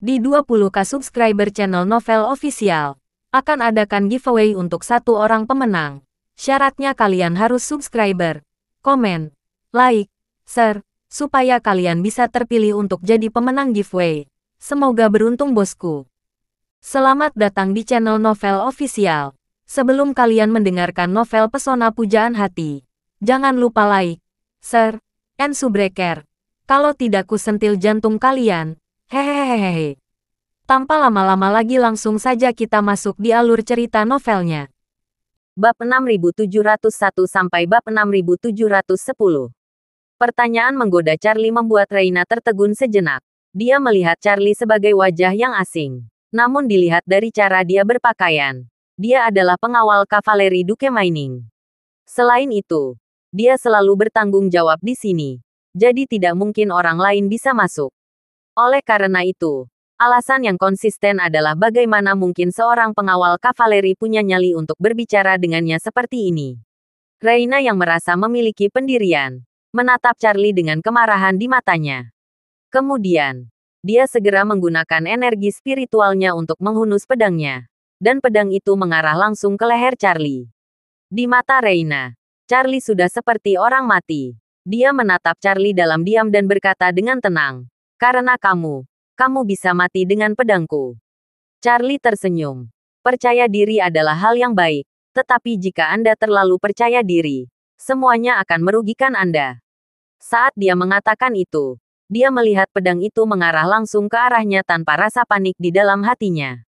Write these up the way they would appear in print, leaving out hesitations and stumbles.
Di 20K subscriber channel Novel Official, akan adakan giveaway untuk satu orang pemenang. Syaratnya kalian harus subscriber, komen, like, share, supaya kalian bisa terpilih untuk jadi pemenang giveaway. Semoga beruntung bosku. Selamat datang di channel Novel Official. Sebelum kalian mendengarkan novel Pesona Pujaan Hati, jangan lupa like, share, and subscribe. Kalau tidak ku sentil jantung kalian. Hehehehe. Tanpa lama-lama lagi langsung saja kita masuk di alur cerita novelnya. Bab 6701 sampai bab 6710. Pertanyaan menggoda Charlie membuat Reina tertegun sejenak. Dia melihat Charlie sebagai wajah yang asing. Namun dilihat dari cara dia berpakaian, dia adalah pengawal kavaleri Duke Mining. Selain itu, dia selalu bertanggung jawab di sini. Jadi tidak mungkin orang lain bisa masuk. Oleh karena itu, alasan yang konsisten adalah bagaimana mungkin seorang pengawal kavaleri punya nyali untuk berbicara dengannya seperti ini. Reina yang merasa memiliki pendirian, menatap Charlie dengan kemarahan di matanya. Kemudian, dia segera menggunakan energi spiritualnya untuk menghunus pedangnya. Dan pedang itu mengarah langsung ke leher Charlie. Di mata Reina, Charlie sudah seperti orang mati. Dia menatap Charlie dalam diam dan berkata dengan tenang, "Karena kamu bisa mati dengan pedangku." Charlie tersenyum. Percaya diri adalah hal yang baik, tetapi jika Anda terlalu percaya diri, semuanya akan merugikan Anda. Saat dia mengatakan itu, dia melihat pedang itu mengarah langsung ke arahnya tanpa rasa panik di dalam hatinya.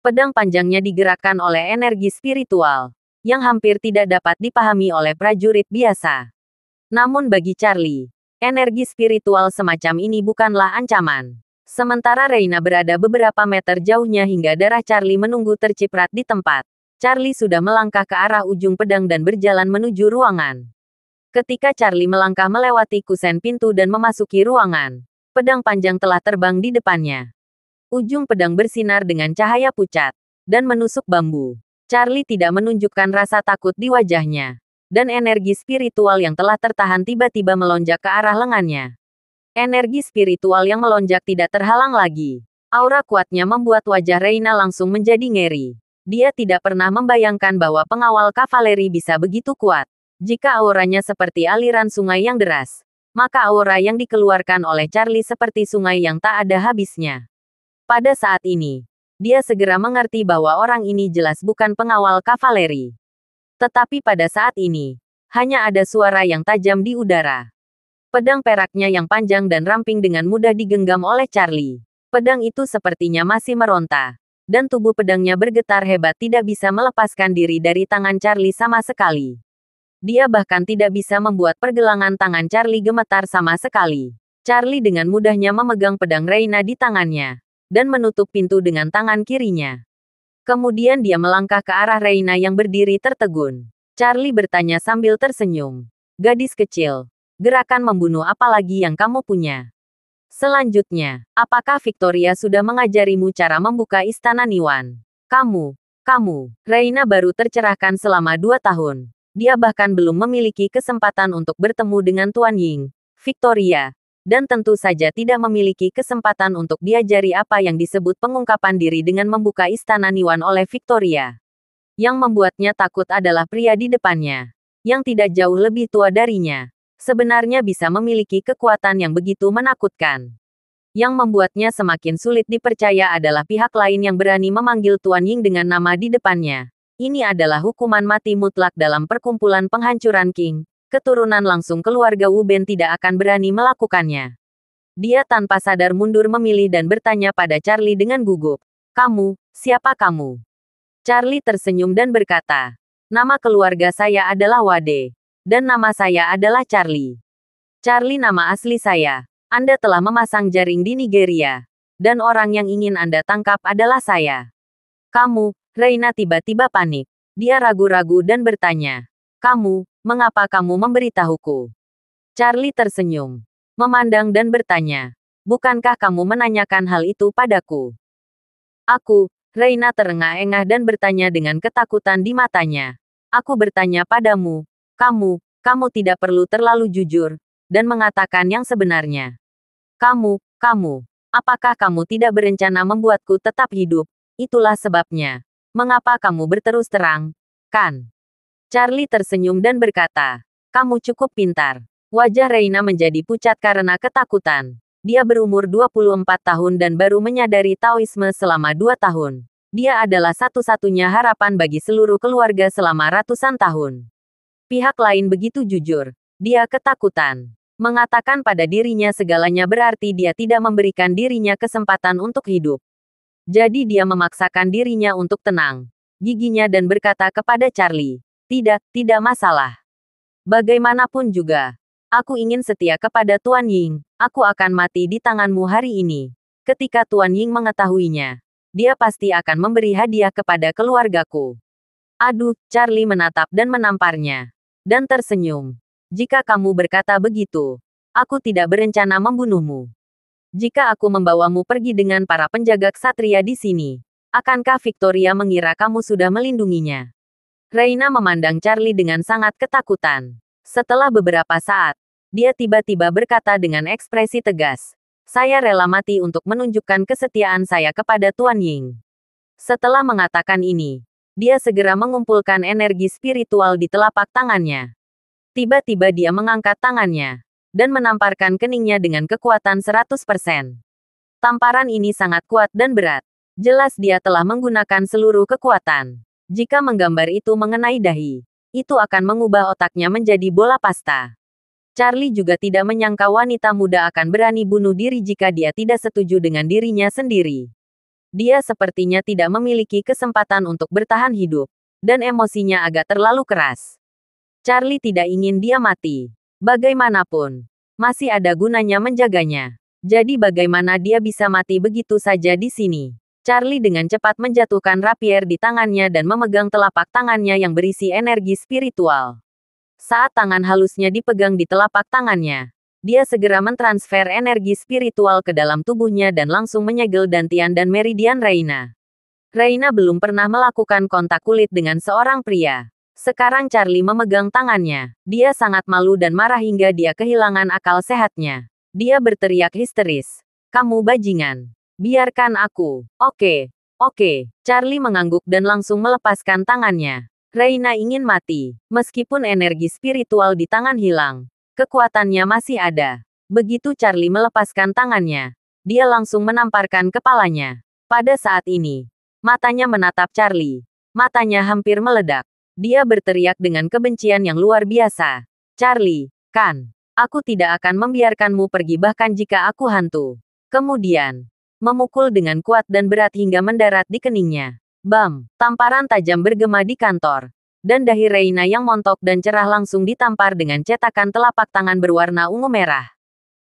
Pedang panjangnya digerakkan oleh energi spiritual, yang hampir tidak dapat dipahami oleh prajurit biasa. Namun bagi Charlie, energi spiritual semacam ini bukanlah ancaman. Sementara Reina berada beberapa meter jauhnya hingga darah Charlie menunggu terciprat di tempat. Charlie sudah melangkah ke arah ujung pedang dan berjalan menuju ruangan. Ketika Charlie melangkah melewati kusen pintu dan memasuki ruangan, pedang panjang telah terbang di depannya. Ujung pedang bersinar dengan cahaya pucat dan menusuk bambu. Charlie tidak menunjukkan rasa takut di wajahnya. Dan energi spiritual yang telah tertahan tiba-tiba melonjak ke arah lengannya. Energi spiritual yang melonjak tidak terhalang lagi. Aura kuatnya membuat wajah Reina langsung menjadi ngeri. Dia tidak pernah membayangkan bahwa pengawal kavaleri bisa begitu kuat. Jika auranya seperti aliran sungai yang deras, maka aura yang dikeluarkan oleh Charlie seperti sungai yang tak ada habisnya. Pada saat ini, dia segera mengerti bahwa orang ini jelas bukan pengawal kavaleri. Tetapi pada saat ini, hanya ada suara yang tajam di udara. Pedang peraknya yang panjang dan ramping dengan mudah digenggam oleh Charlie. Pedang itu sepertinya masih meronta. Dan tubuh pedangnya bergetar hebat tidak bisa melepaskan diri dari tangan Charlie sama sekali. Dia bahkan tidak bisa membuat pergelangan tangan Charlie gemetar sama sekali. Charlie dengan mudahnya memegang pedang Reina di tangannya. Dan menutup pintu dengan tangan kirinya. Kemudian dia melangkah ke arah Reina yang berdiri tertegun. Charlie bertanya sambil tersenyum. "Gadis kecil, gerakan membunuh apa lagi yang kamu punya? Selanjutnya, apakah Victoria sudah mengajarimu cara membuka istana Niwan? Kamu. Reina baru tercerahkan selama 2 tahun. Dia bahkan belum memiliki kesempatan untuk bertemu dengan Tuan Ying, Victoria. Dan tentu saja tidak memiliki kesempatan untuk diajari apa yang disebut pengungkapan diri dengan membuka istana Niwan oleh Victoria. Yang membuatnya takut adalah pria di depannya, yang tidak jauh lebih tua darinya, sebenarnya bisa memiliki kekuatan yang begitu menakutkan. Yang membuatnya semakin sulit dipercaya adalah pihak lain yang berani memanggil Tuan Ying dengan nama di depannya. Ini adalah hukuman mati mutlak dalam perkumpulan penghancuran King. Keturunan langsung keluarga Wu Ben tidak akan berani melakukannya. Dia tanpa sadar mundur memilih dan bertanya pada Charlie dengan gugup. "Kamu, siapa kamu?" Charlie tersenyum dan berkata, "Nama keluarga saya adalah Wade. Dan nama saya adalah Charlie." "Charlie nama asli saya. Anda telah memasang jaring di Nigeria. Dan orang yang ingin Anda tangkap adalah saya." "Kamu?" Reina tiba-tiba panik. Dia ragu-ragu dan bertanya, "Kamu, mengapa kamu memberitahuku?" Charlie tersenyum, memandang dan bertanya, "Bukankah kamu menanyakan hal itu padaku?" "Aku," Reina terengah-engah dan bertanya dengan ketakutan di matanya. "Aku bertanya padamu, kamu tidak perlu terlalu jujur, dan mengatakan yang sebenarnya. Kamu, Apakah kamu tidak berencana membuatku tetap hidup? Itulah sebabnya. Mengapa kamu berterus terang, kan? Charlie tersenyum dan berkata, kamu cukup pintar. Wajah Reina menjadi pucat karena ketakutan. Dia berumur 24 tahun dan baru menyadari Taoisme selama 2 tahun. Dia adalah satu-satunya harapan bagi seluruh keluarga selama ratusan tahun. Pihak lain begitu jujur. Dia ketakutan. Mengatakan pada dirinya segalanya berarti dia tidak memberikan dirinya kesempatan untuk hidup. Jadi dia memaksakan dirinya untuk tenang. Giginya dan berkata kepada Charlie, tidak masalah. Bagaimanapun juga, aku ingin setia kepada Tuan Ying. Aku akan mati di tanganmu hari ini. Ketika Tuan Ying mengetahuinya, dia pasti akan memberi hadiah kepada keluargaku. Aduh, Charlie menatap dan menamparnya. Dan tersenyum. Jika kamu berkata begitu, aku tidak berencana membunuhmu. Jika aku membawamu pergi dengan para penjaga ksatria di sini, akankah Victoria mengira kamu sudah melindunginya? Reina memandang Charlie dengan sangat ketakutan. Setelah beberapa saat, dia tiba-tiba berkata dengan ekspresi tegas, saya rela mati untuk menunjukkan kesetiaan saya kepada Tuan Ying. Setelah mengatakan ini, dia segera mengumpulkan energi spiritual di telapak tangannya. Tiba-tiba dia mengangkat tangannya, dan menamparkan keningnya dengan kekuatan 100%. Tamparan ini sangat kuat dan berat. Jelas dia telah menggunakan seluruh kekuatan. Jika menggambar itu mengenai dahi, itu akan mengubah otaknya menjadi bola pasta. Charlie juga tidak menyangka wanita muda akan berani bunuh diri jika dia tidak setuju dengan dirinya sendiri. Dia sepertinya tidak memiliki kesempatan untuk bertahan hidup, dan emosinya agak terlalu keras. Charlie tidak ingin dia mati. Bagaimanapun, masih ada gunanya menjaganya. Jadi bagaimana dia bisa mati begitu saja di sini? Charlie dengan cepat menjatuhkan rapier di tangannya dan memegang telapak tangannya yang berisi energi spiritual. Saat tangan halusnya dipegang di telapak tangannya, dia segera mentransfer energi spiritual ke dalam tubuhnya dan langsung menyegel dantian dan meridian Reina. Reina belum pernah melakukan kontak kulit dengan seorang pria. Sekarang Charlie memegang tangannya. Dia sangat malu dan marah hingga dia kehilangan akal sehatnya. Dia berteriak histeris. Kamu bajingan. Biarkan aku. Oke. Charlie mengangguk dan langsung melepaskan tangannya. Reina ingin mati. Meskipun energi spiritual di tangan hilang, kekuatannya masih ada. Begitu Charlie melepaskan tangannya, dia langsung menamparkan kepalanya. Pada saat ini, matanya menatap Charlie. Matanya hampir meledak. Dia berteriak dengan kebencian yang luar biasa. Charlie, kan? Aku tidak akan membiarkanmu pergi bahkan jika aku hantu. Kemudian, memukul dengan kuat dan berat hingga mendarat di keningnya. Bam! Tamparan tajam bergema di kantor. Dan dahi Reina yang montok dan cerah langsung ditampar dengan cetakan telapak tangan berwarna ungu merah.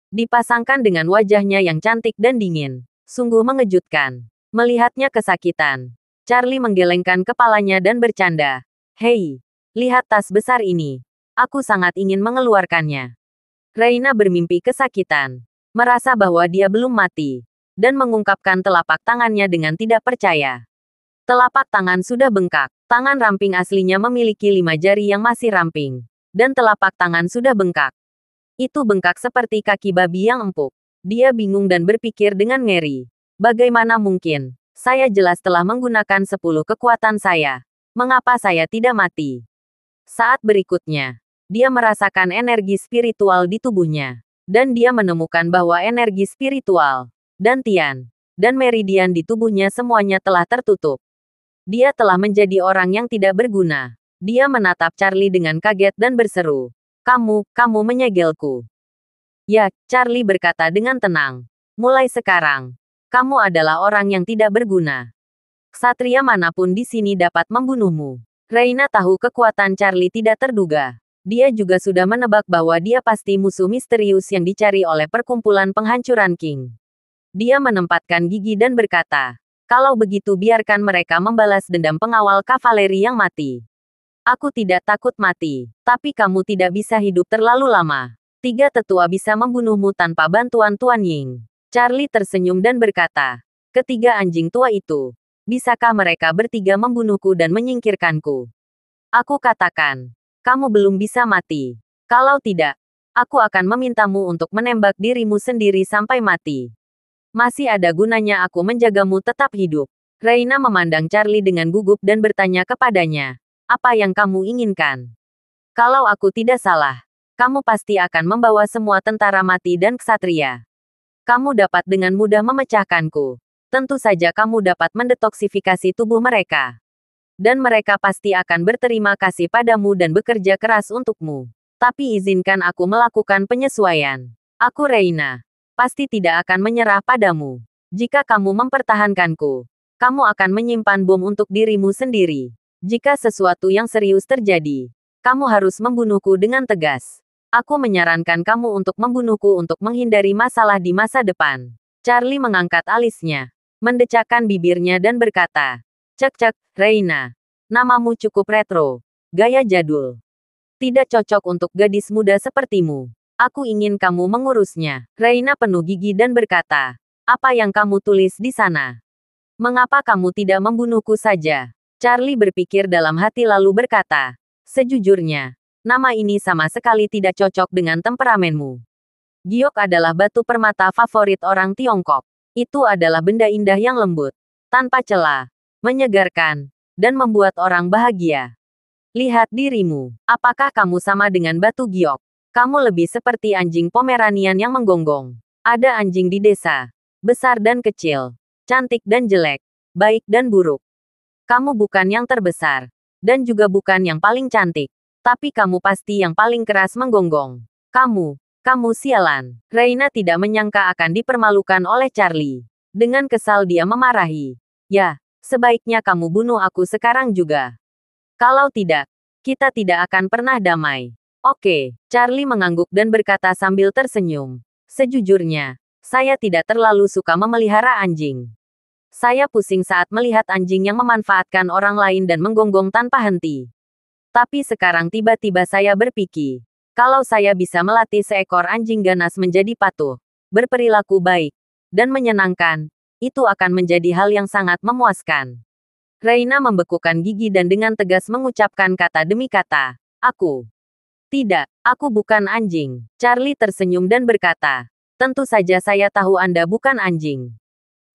Dipasangkan dengan wajahnya yang cantik dan dingin. Sungguh mengejutkan. Melihatnya kesakitan, Charlie menggelengkan kepalanya dan bercanda. Hei, lihat tas besar ini. Aku sangat ingin mengeluarkannya. Reina bermimpi kesakitan. Merasa bahwa dia belum mati. Dan mengungkapkan telapak tangannya dengan tidak percaya. Telapak tangan sudah bengkak. Tangan ramping aslinya memiliki 5 jari yang masih ramping. Dan telapak tangan sudah bengkak. Itu bengkak seperti kaki babi yang empuk. Dia bingung dan berpikir dengan ngeri. Bagaimana mungkin? Saya jelas telah menggunakan 10 kekuatan saya. Mengapa saya tidak mati? Saat berikutnya, dia merasakan energi spiritual di tubuhnya. Dan dia menemukan bahwa energi spiritual, dantian, dan meridian di tubuhnya semuanya telah tertutup. Dia telah menjadi orang yang tidak berguna. Dia menatap Charlie dengan kaget dan berseru. Kamu menyegelku. Ya, Charlie berkata dengan tenang. Mulai sekarang, kamu adalah orang yang tidak berguna. Ksatria manapun di sini dapat membunuhmu. Reina tahu kekuatan Charlie tidak terduga. Dia juga sudah menebak bahwa dia pasti musuh misterius yang dicari oleh perkumpulan penghancuran King. Dia menempatkan gigi dan berkata, kalau begitu biarkan mereka membalas dendam pengawal kavaleri yang mati. Aku tidak takut mati, tapi kamu tidak bisa hidup terlalu lama. 3 tetua bisa membunuhmu tanpa bantuan Tuan Ying. Charlie tersenyum dan berkata, ketiga anjing tua itu, bisakah mereka bertiga membunuhku dan menyingkirkanku? Aku katakan, kamu belum bisa mati. Kalau tidak, aku akan memintamu untuk menembak dirimu sendiri sampai mati. Masih ada gunanya aku menjagamu tetap hidup. Reina memandang Charlie dengan gugup dan bertanya kepadanya. Apa yang kamu inginkan? Kalau aku tidak salah, kamu pasti akan membawa semua tentara mati dan ksatria. Kamu dapat dengan mudah memecahkanku. Tentu saja kamu dapat mendetoksifikasi tubuh mereka. Dan mereka pasti akan berterima kasih padamu dan bekerja keras untukmu. Tapi izinkan aku melakukan penyesuaian. Aku Reina. Pasti tidak akan menyerah padamu. Jika kamu mempertahankanku, kamu akan menyimpan bom untuk dirimu sendiri. Jika sesuatu yang serius terjadi, kamu harus membunuhku dengan tegas. Aku menyarankan kamu untuk membunuhku untuk menghindari masalah di masa depan. Charlie mengangkat alisnya, mendecakkan bibirnya dan berkata, "Cek-cek, Reina. Namamu cukup retro. Gaya jadul. Tidak cocok untuk gadis muda sepertimu. Aku ingin kamu mengurusnya." Reina penuh gigi dan berkata, "Apa yang kamu tulis di sana? Mengapa kamu tidak membunuhku saja?" Charlie berpikir dalam hati lalu berkata, "Sejujurnya, nama ini sama sekali tidak cocok dengan temperamenmu. Giok adalah batu permata favorit orang Tiongkok. Itu adalah benda indah yang lembut, tanpa celah, menyegarkan, dan membuat orang bahagia. Lihat dirimu. Apakah kamu sama dengan batu giok? Kamu lebih seperti anjing Pomeranian yang menggonggong. Ada anjing di desa. Besar dan kecil. Cantik dan jelek. Baik dan buruk. Kamu bukan yang terbesar. Dan juga bukan yang paling cantik. Tapi kamu pasti yang paling keras menggonggong. Kamu sialan." Reina tidak menyangka akan dipermalukan oleh Charlie. Dengan kesal dia memarahi. "Ya. Sebaiknya kamu bunuh aku sekarang juga. Kalau tidak, kita tidak akan pernah damai." "Oke." Charlie mengangguk dan berkata sambil tersenyum. "Sejujurnya, saya tidak terlalu suka memelihara anjing. Saya pusing saat melihat anjing yang memanfaatkan orang lain dan menggonggong tanpa henti. Tapi sekarang tiba-tiba saya berpikir, kalau saya bisa melatih seekor anjing ganas menjadi patuh, berperilaku baik, dan menyenangkan, itu akan menjadi hal yang sangat memuaskan." Reina membekukan gigi dan dengan tegas mengucapkan kata demi kata, "Aku. Tidak, aku bukan anjing." Charlie tersenyum dan berkata, "Tentu saja saya tahu Anda bukan anjing.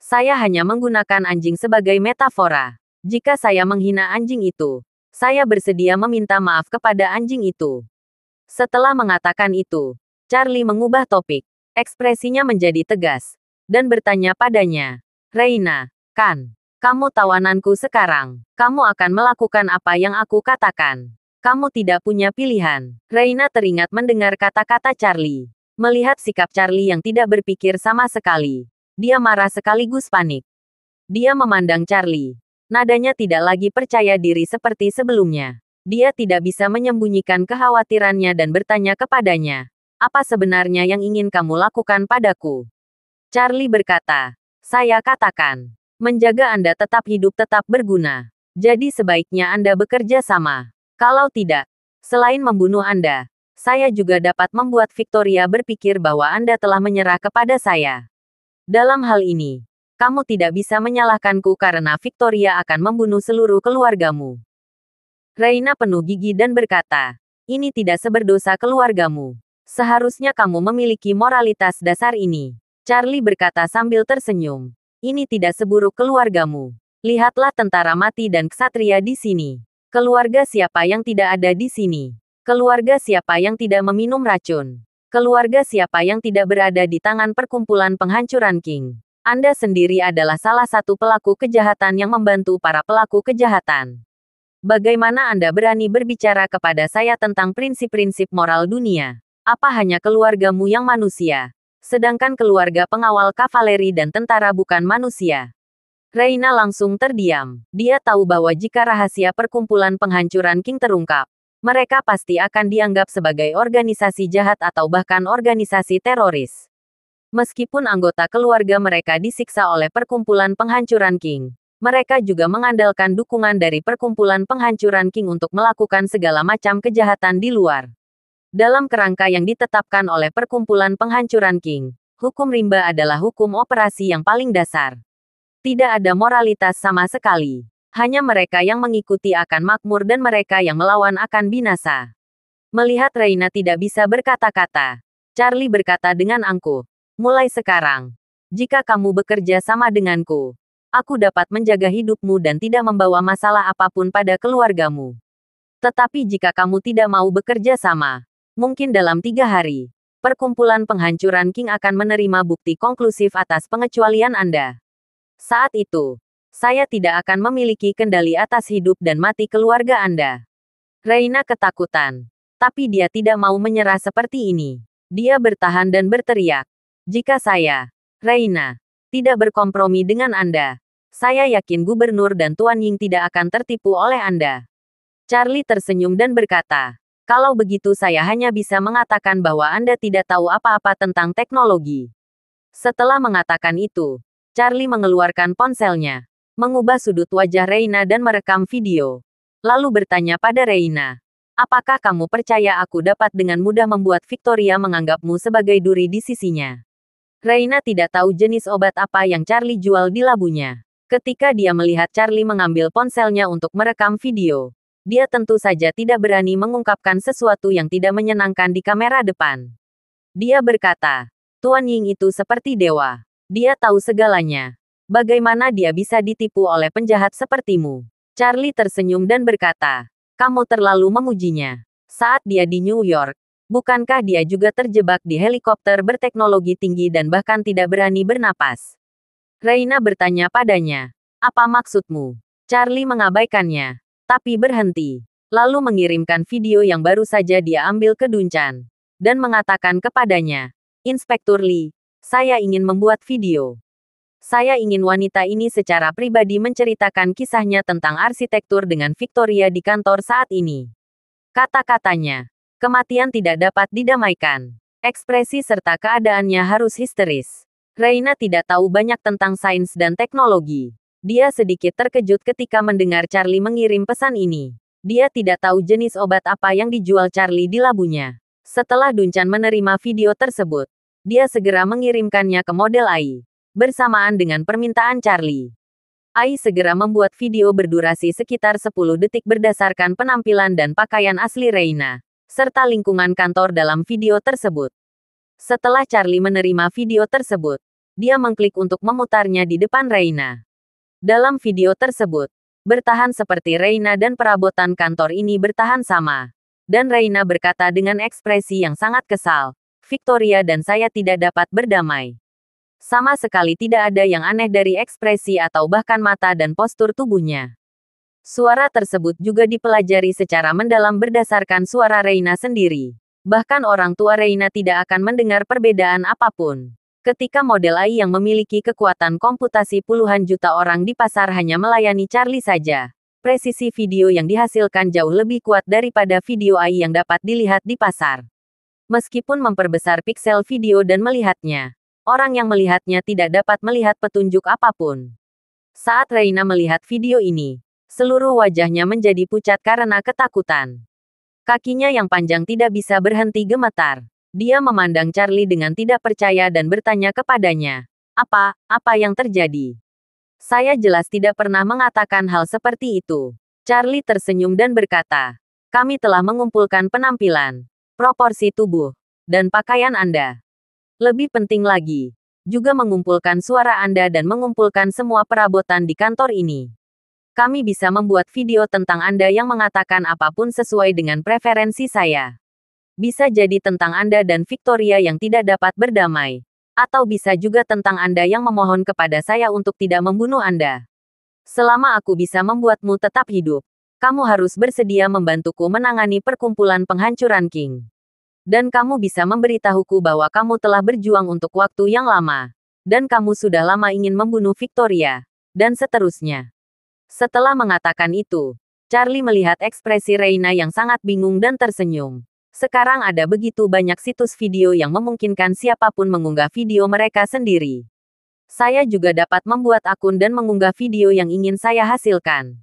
Saya hanya menggunakan anjing sebagai metafora. Jika saya menghina anjing itu, saya bersedia meminta maaf kepada anjing itu." Setelah mengatakan itu, Charlie mengubah topik. Ekspresinya menjadi tegas, dan bertanya padanya, "Reina, kan? Kamu tawananku sekarang. Kamu akan melakukan apa yang aku katakan. Kamu tidak punya pilihan." Reina teringat mendengar kata-kata Charlie. Melihat sikap Charlie yang tidak berpikir sama sekali, dia marah sekaligus panik. Dia memandang Charlie. Nadanya tidak lagi percaya diri seperti sebelumnya. Dia tidak bisa menyembunyikan kekhawatirannya dan bertanya kepadanya, "Apa sebenarnya yang ingin kamu lakukan padaku?" Charlie berkata, "Saya katakan, menjaga Anda tetap hidup tetap berguna. Jadi sebaiknya Anda bekerja sama. Kalau tidak, selain membunuh Anda, saya juga dapat membuat Victoria berpikir bahwa Anda telah menyerah kepada saya. Dalam hal ini, kamu tidak bisa menyalahkanku karena Victoria akan membunuh seluruh keluargamu." Reina penuh gigi dan berkata, "Ini tidak seberdosa keluargamu. Seharusnya kamu memiliki moralitas dasar ini." Charlie berkata sambil tersenyum, "Ini tidak seburuk keluargamu. Lihatlah tentara mati dan ksatria di sini. Keluarga siapa yang tidak ada di sini? Keluarga siapa yang tidak meminum racun? Keluarga siapa yang tidak berada di tangan perkumpulan penghancuran King? Anda sendiri adalah salah satu pelaku kejahatan yang membantu para pelaku kejahatan. Bagaimana Anda berani berbicara kepada saya tentang prinsip-prinsip moral dunia? Apa hanya keluargamu yang manusia? Sedangkan keluarga pengawal kavaleri dan tentara bukan manusia?" Reina langsung terdiam. Dia tahu bahwa jika rahasia perkumpulan penghancuran King terungkap, mereka pasti akan dianggap sebagai organisasi jahat atau bahkan organisasi teroris. Meskipun anggota keluarga mereka disiksa oleh perkumpulan penghancuran King, mereka juga mengandalkan dukungan dari perkumpulan penghancuran King untuk melakukan segala macam kejahatan di luar. Dalam kerangka yang ditetapkan oleh perkumpulan penghancuran King, hukum rimba adalah hukum operasi yang paling dasar. Tidak ada moralitas sama sekali. Hanya mereka yang mengikuti akan makmur dan mereka yang melawan akan binasa. Melihat Reina tidak bisa berkata-kata, Charlie berkata dengan angkuh, "Mulai sekarang, Jika kamu bekerja sama denganku, aku dapat menjaga hidupmu dan tidak membawa masalah apapun pada keluargamu. Tetapi jika kamu tidak mau bekerja sama, mungkin dalam 3 hari, perkumpulan penghancuran King akan menerima bukti konklusif atas pengecualian Anda. Saat itu, saya tidak akan memiliki kendali atas hidup dan mati keluarga Anda. Reina ketakutan. Tapi dia tidak mau menyerah seperti ini. Dia bertahan dan berteriak. Jika saya, Reina, tidak berkompromi dengan Anda, saya yakin Gubernur dan Tuan Ying tidak akan tertipu oleh Anda. Charlie tersenyum dan berkata, kalau begitu saya hanya bisa mengatakan bahwa Anda tidak tahu apa-apa tentang teknologi. Setelah mengatakan itu, Charlie mengeluarkan ponselnya, mengubah sudut wajah Reina dan merekam video. Lalu bertanya pada Reina, apakah kamu percaya aku dapat dengan mudah membuat Victoria menganggapmu sebagai duri di sisinya? Reina tidak tahu jenis obat apa yang Charlie jual di labunya. Ketika dia melihat Charlie mengambil ponselnya untuk merekam video, dia tentu saja tidak berani mengungkapkan sesuatu yang tidak menyenangkan di kamera depan. Dia berkata, Tuan Ying itu seperti dewa. Dia tahu segalanya. Bagaimana dia bisa ditipu oleh penjahat sepertimu? Charlie tersenyum dan berkata, kamu terlalu memujinya. Saat dia di New York, bukankah dia juga terjebak di helikopter berteknologi tinggi dan bahkan tidak berani bernapas? Reina bertanya padanya, apa maksudmu? Charlie mengabaikannya, tapi berhenti. Lalu mengirimkan video yang baru saja dia ambil ke Duncan. Dan mengatakan kepadanya, Inspektur Lee, saya ingin membuat video. Saya ingin wanita ini secara pribadi menceritakan kisahnya tentang arsitektur dengan Victoria di kantor saat ini. Kata-katanya, kematian tidak dapat didamaikan. Ekspresi serta keadaannya harus histeris. Reina tidak tahu banyak tentang sains dan teknologi. Dia sedikit terkejut ketika mendengar Charlie mengirim pesan ini. Dia tidak tahu jenis obat apa yang dijual Charlie di labunya. Setelah Duncan menerima video tersebut, dia segera mengirimkannya ke model AI. Bersamaan dengan permintaan Charlie, AI segera membuat video berdurasi sekitar 10 detik berdasarkan penampilan dan pakaian asli Reina, serta lingkungan kantor dalam video tersebut. Setelah Charlie menerima video tersebut, dia mengklik untuk memutarnya di depan Reina. Dalam video tersebut, bertahan seperti Reina dan perabotan kantor ini bertahan sama. Dan Reina berkata dengan ekspresi yang sangat kesal, Victoria dan saya tidak dapat berdamai. Sama sekali tidak ada yang aneh dari ekspresi atau bahkan mata dan postur tubuhnya. Suara tersebut juga dipelajari secara mendalam berdasarkan suara Reina sendiri. Bahkan orang tua Reina tidak akan mendengar perbedaan apapun. Ketika model AI yang memiliki kekuatan komputasi puluhan juta orang di pasar hanya melayani Charlie saja, presisi video yang dihasilkan jauh lebih kuat daripada video AI yang dapat dilihat di pasar. Meskipun memperbesar piksel video dan melihatnya, orang yang melihatnya tidak dapat melihat petunjuk apapun. Saat Reina melihat video ini, seluruh wajahnya menjadi pucat karena ketakutan. Kakinya yang panjang tidak bisa berhenti gemetar. Dia memandang Charlie dengan tidak percaya dan bertanya kepadanya, apa yang terjadi? Saya jelas tidak pernah mengatakan hal seperti itu. Charlie tersenyum dan berkata, kami telah mengumpulkan penampilan, proporsi tubuh, dan pakaian Anda. Lebih penting lagi, juga mengumpulkan suara Anda dan mengumpulkan semua perabotan di kantor ini. Kami bisa membuat video tentang Anda yang mengatakan apapun sesuai dengan preferensi saya. Bisa jadi tentang Anda dan Victoria yang tidak dapat berdamai. Atau bisa juga tentang Anda yang memohon kepada saya untuk tidak membunuh Anda. Selama aku bisa membuatmu tetap hidup, kamu harus bersedia membantuku menangani perkumpulan penghancuran King. Dan kamu bisa memberitahuku bahwa kamu telah berjuang untuk waktu yang lama. Dan kamu sudah lama ingin membunuh Victoria. Dan seterusnya. Setelah mengatakan itu, Charlie melihat ekspresi Reina yang sangat bingung dan tersenyum. Sekarang ada begitu banyak situs video yang memungkinkan siapapun mengunggah video mereka sendiri. Saya juga dapat membuat akun dan mengunggah video yang ingin saya hasilkan.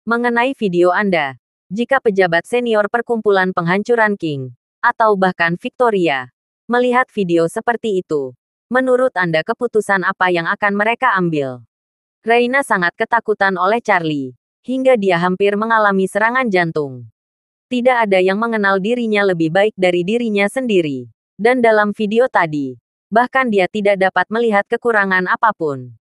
Mengenai video Anda, jika pejabat senior perkumpulan penghancuran King, atau bahkan Victoria, melihat video seperti itu, menurut Anda keputusan apa yang akan mereka ambil? Reina sangat ketakutan oleh Charlie, hingga dia hampir mengalami serangan jantung. Tidak ada yang mengenal dirinya lebih baik dari dirinya sendiri. Dan dalam video tadi, Bahkan dia tidak dapat melihat kekurangan apapun.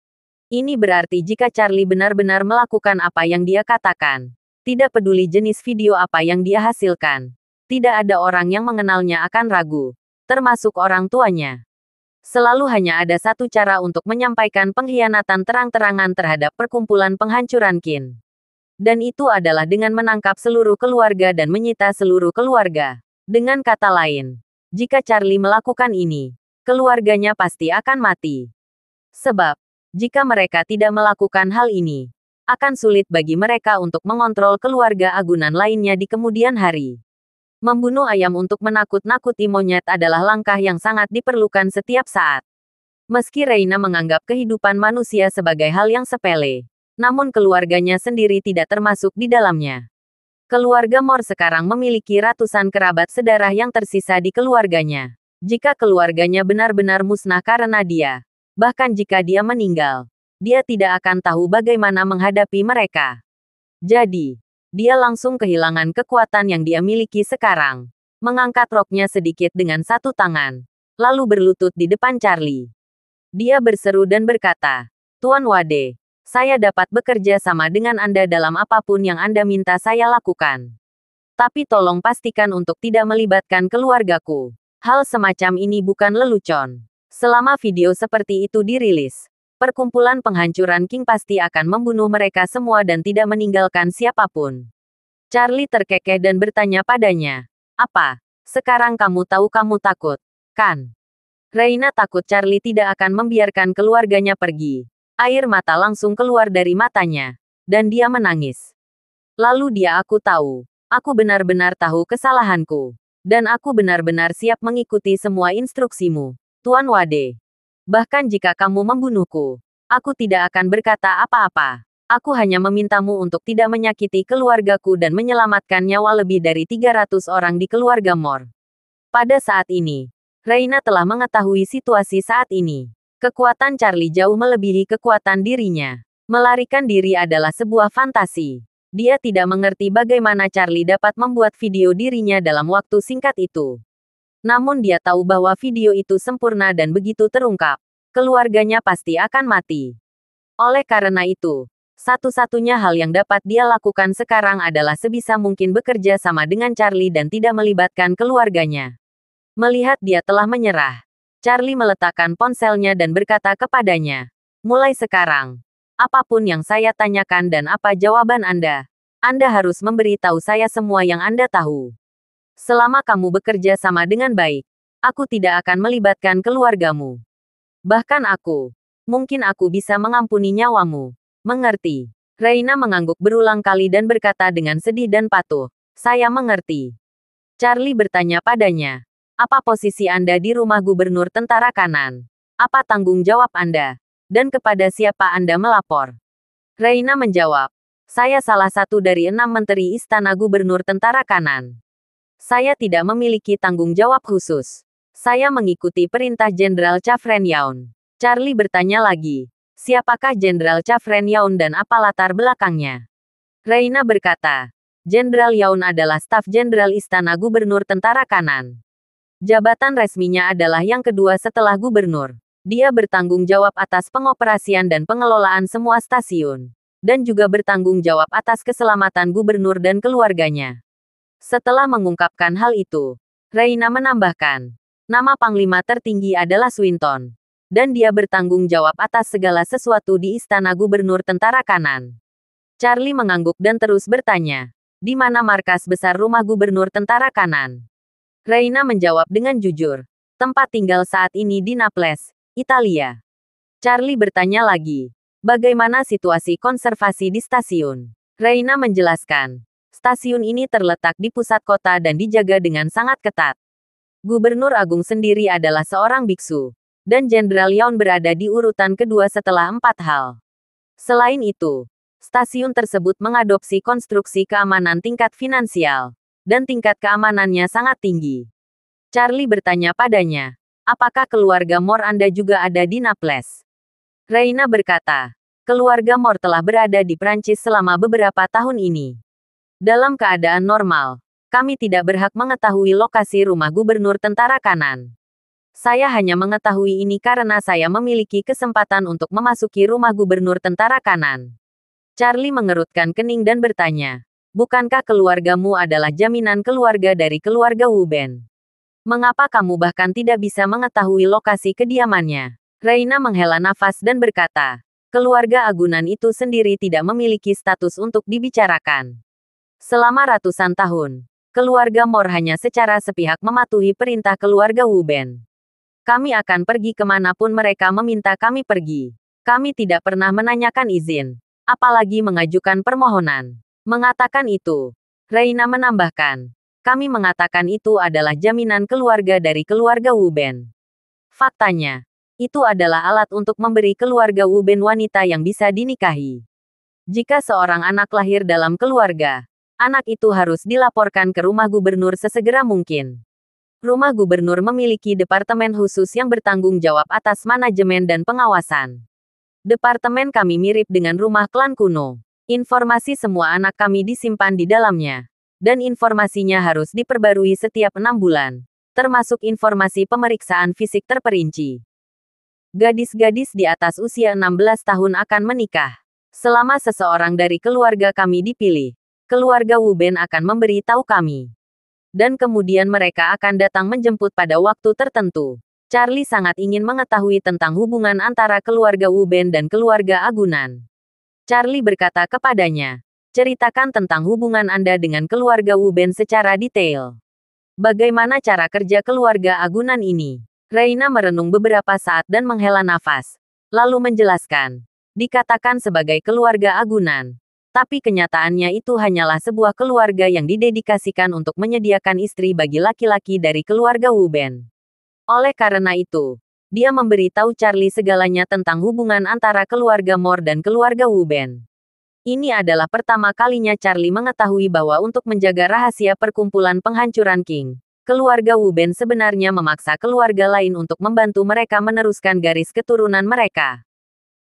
Ini berarti jika Charlie benar-benar melakukan apa yang dia katakan, tidak peduli jenis video apa yang dia hasilkan, tidak ada orang yang mengenalnya akan ragu, termasuk orang tuanya. Selalu hanya ada satu cara untuk menyampaikan pengkhianatan terang-terangan terhadap perkumpulan penghancuran Qin. Dan itu adalah dengan menangkap seluruh keluarga dan menyita seluruh keluarga. Dengan kata lain, jika Charlie melakukan ini, keluarganya pasti akan mati. Sebab, jika mereka tidak melakukan hal ini, akan sulit bagi mereka untuk mengontrol keluarga agunan lainnya di kemudian hari. Membunuh ayam untuk menakut-nakuti monyet adalah langkah yang sangat diperlukan setiap saat. Meski Reina menganggap kehidupan manusia sebagai hal yang sepele, namun keluarganya sendiri tidak termasuk di dalamnya. Keluarga Moore sekarang memiliki ratusan kerabat sedarah yang tersisa di keluarganya. Jika keluarganya benar-benar musnah karena dia, bahkan jika dia meninggal, dia tidak akan tahu bagaimana menghadapi mereka. Jadi, dia langsung kehilangan kekuatan yang dia miliki sekarang. Mengangkat roknya sedikit dengan satu tangan, lalu berlutut di depan Charlie. Dia berseru dan berkata, "Tuan Wade, saya dapat bekerja sama dengan Anda dalam apapun yang Anda minta saya lakukan. Tapi tolong pastikan untuk tidak melibatkan keluargaku. Hal semacam ini bukan lelucon. Selama video seperti itu dirilis, perkumpulan penghancuran Qing pasti akan membunuh mereka semua dan tidak meninggalkan siapapun." Charlie terkekeh dan bertanya padanya, "Apa? Sekarang kamu tahu kamu takut, kan?" Reina takut Charlie tidak akan membiarkan keluarganya pergi. Air mata langsung keluar dari matanya, dan dia menangis. Lalu aku tahu. Aku benar-benar tahu kesalahanku. Dan aku benar-benar siap mengikuti semua instruksimu, Tuan Wade. Bahkan jika kamu membunuhku, aku tidak akan berkata apa-apa. Aku hanya memintamu untuk tidak menyakiti keluargaku dan menyelamatkan nyawa lebih dari 300 orang di keluarga Moore. Pada saat ini, Reina telah mengetahui situasi saat ini. Kekuatan Charlie jauh melebihi kekuatan dirinya. Melarikan diri adalah sebuah fantasi. Dia tidak mengerti bagaimana Charlie dapat membuat video dirinya dalam waktu singkat itu. Namun dia tahu bahwa video itu sempurna dan begitu terungkap, keluarganya pasti akan mati. Oleh karena itu, satu-satunya hal yang dapat dia lakukan sekarang adalah sebisa mungkin bekerja sama dengan Charlie dan tidak melibatkan keluarganya. Melihat dia telah menyerah, Charlie meletakkan ponselnya dan berkata kepadanya, "Mulai sekarang, apapun yang saya tanyakan dan apa jawaban Anda harus memberitahu saya semua yang Anda tahu. Selama kamu bekerja sama dengan baik, aku tidak akan melibatkan keluargamu. Bahkan mungkin aku bisa mengampuni nyawamu. Mengerti?" Reina mengangguk berulang kali dan berkata dengan sedih dan patuh, "Saya mengerti." Charlie bertanya padanya, "Apa posisi Anda di rumah gubernur tentara kanan? Apa tanggung jawab Anda? Dan kepada siapa Anda melapor?" Reina menjawab, "Saya salah satu dari 6 menteri istana gubernur tentara kanan. Saya tidak memiliki tanggung jawab khusus. Saya mengikuti perintah Jenderal Chafren Yaun." Charlie bertanya lagi, "Siapakah Jenderal Chafren Yaun dan apa latar belakangnya?" Reina berkata, "Jenderal Yaun adalah staf jenderal istana gubernur tentara kanan. Jabatan resminya adalah yang kedua setelah gubernur. Dia bertanggung jawab atas pengoperasian dan pengelolaan semua stasiun, dan juga bertanggung jawab atas keselamatan gubernur dan keluarganya." Setelah mengungkapkan hal itu, Reina menambahkan, "Nama panglima tertinggi adalah Swinton, dan dia bertanggung jawab atas segala sesuatu di istana gubernur tentara kanan." Charlie mengangguk dan terus bertanya, "Di mana markas besar rumah gubernur tentara kanan?" Reina menjawab dengan jujur, "Tempat tinggal saat ini di Naples, Italia." Charlie bertanya lagi, "Bagaimana situasi konservasi di stasiun?" Reina menjelaskan, "Stasiun ini terletak di pusat kota dan dijaga dengan sangat ketat. Gubernur Agung sendiri adalah seorang biksu, dan Jenderal Yaun berada di urutan kedua setelah 4 hal. Selain itu, stasiun tersebut mengadopsi konstruksi keamanan tingkat finansial, dan tingkat keamanannya sangat tinggi." Charlie bertanya padanya, "Apakah keluarga Moore Anda juga ada di Naples?" Reina berkata, "Keluarga Moore telah berada di Prancis selama beberapa tahun ini. Dalam keadaan normal, kami tidak berhak mengetahui lokasi rumah gubernur tentara kanan. Saya hanya mengetahui ini karena saya memiliki kesempatan untuk memasuki rumah gubernur tentara kanan. Charlie mengerutkan kening dan bertanya, bukankah keluargamu adalah jaminan keluarga dari keluarga Wu Ben? Mengapa kamu bahkan tidak bisa mengetahui lokasi kediamannya? Reina menghela nafas dan berkata, keluarga agunan itu sendiri tidak memiliki status untuk dibicarakan. Selama ratusan tahun, keluarga Mor hanya secara sepihak mematuhi perintah keluarga Wu Ben. Kami akan pergi kemanapun mereka meminta kami pergi. Kami tidak pernah menanyakan izin, apalagi mengajukan permohonan. Mengatakan itu, Reina menambahkan, kami mengatakan itu adalah jaminan keluarga dari keluarga Wu Ben. Faktanya, itu adalah alat untuk memberi keluarga Wu Ben wanita yang bisa dinikahi. Jika seorang anak lahir dalam keluarga, anak itu harus dilaporkan ke rumah gubernur sesegera mungkin. Rumah gubernur memiliki departemen khusus yang bertanggung jawab atas manajemen dan pengawasan. Departemen kami mirip dengan rumah klan kuno. Informasi semua anak kami disimpan di dalamnya. Dan informasinya harus diperbarui setiap 6 bulan. Termasuk informasi pemeriksaan fisik terperinci. Gadis-gadis di atas usia 16 tahun akan menikah. Selama seseorang dari keluarga kami dipilih, keluarga Wu Ben akan memberi tahu kami. Dan kemudian mereka akan datang menjemput pada waktu tertentu. Charlie sangat ingin mengetahui tentang hubungan antara keluarga Wu Ben dan keluarga agunan. Charlie berkata kepadanya, ceritakan tentang hubungan Anda dengan keluarga Wu Ben secara detail. Bagaimana cara kerja keluarga agunan ini? Reina merenung beberapa saat dan menghela nafas. Lalu menjelaskan, dikatakan sebagai keluarga agunan. Tapi kenyataannya itu hanyalah sebuah keluarga yang didedikasikan untuk menyediakan istri bagi laki-laki dari keluarga Wu Ben. Oleh karena itu, dia memberi tahu Charlie segalanya tentang hubungan antara keluarga Mor dan keluarga Wu Ben. Ini adalah pertama kalinya Charlie mengetahui bahwa untuk menjaga rahasia perkumpulan penghancuran King, keluarga Wu Ben sebenarnya memaksa keluarga lain untuk membantu mereka meneruskan garis keturunan mereka.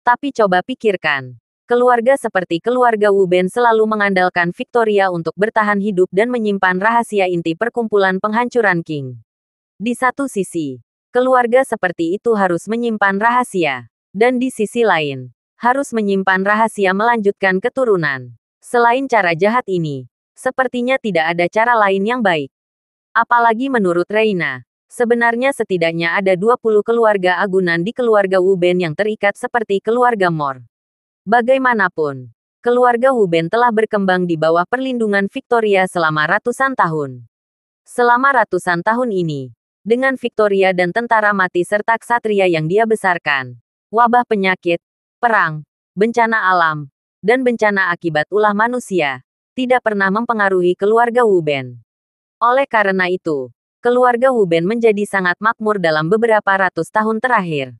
Tapi coba pikirkan. Keluarga seperti keluarga Wu Ben selalu mengandalkan Victoria untuk bertahan hidup dan menyimpan rahasia inti perkumpulan penghancuran King. Di satu sisi, keluarga seperti itu harus menyimpan rahasia. Dan di sisi lain, harus menyimpan rahasia melanjutkan keturunan. Selain cara jahat ini, sepertinya tidak ada cara lain yang baik. Apalagi menurut Reina, sebenarnya setidaknya ada 20 keluarga agunan di keluarga Wu Ben yang terikat seperti keluarga Mor. Bagaimanapun, keluarga Wu Ben telah berkembang di bawah perlindungan Victoria selama ratusan tahun. Selama ratusan tahun ini, dengan Victoria dan tentara mati serta ksatria yang dia besarkan, wabah penyakit, perang, bencana alam, dan bencana akibat ulah manusia, tidak pernah mempengaruhi keluarga Wu Ben. Oleh karena itu, keluarga Wu Ben menjadi sangat makmur dalam beberapa ratus tahun terakhir.